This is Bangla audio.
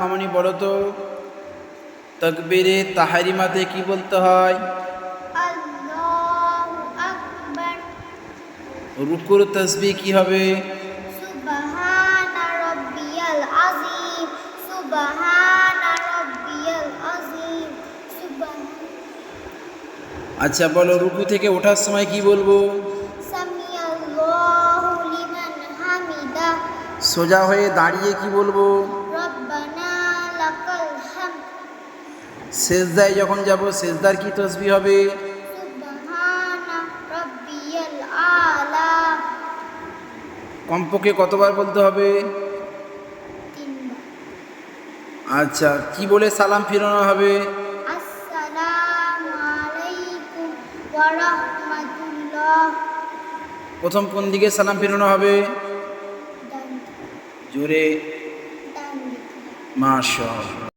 মামনি বলো তো, তাকবীরে তাহরিমাতে কি বলতে হয়? আল্লাহু আকবার। রুকুর তাসবিহ কি হবে? সুবহানা রাব্বিয়াল আযীম, সুবহানা রাব্বিয়াল আযীম, আচ্ছা বলো, রুকু থেকে ওঠার সময় কি বলবো? সামিআল্লাহু লিমান হামিদা। সোজা হয়ে দাঁড়িয়ে কি বলবো? রব্বানা লাকাল হামদ। সেজদায় যখন যাব, সেজদার কি তাসবিহ হবে? সুবহানা রাব্বিয়াল আলা। কমপক্ষে কতবার বলতে হবে? 3 বার। আচ্ছা, কি বলে সালাম ফিরানো হবে? আসসালামু আলাইকুম ওয়া রাহমাতুল্লাহ। প্রথম কোন দিকে সালাম ফিরানো হবে? ডান জোরে। ডান দিকে। মাশাআল্লাহ।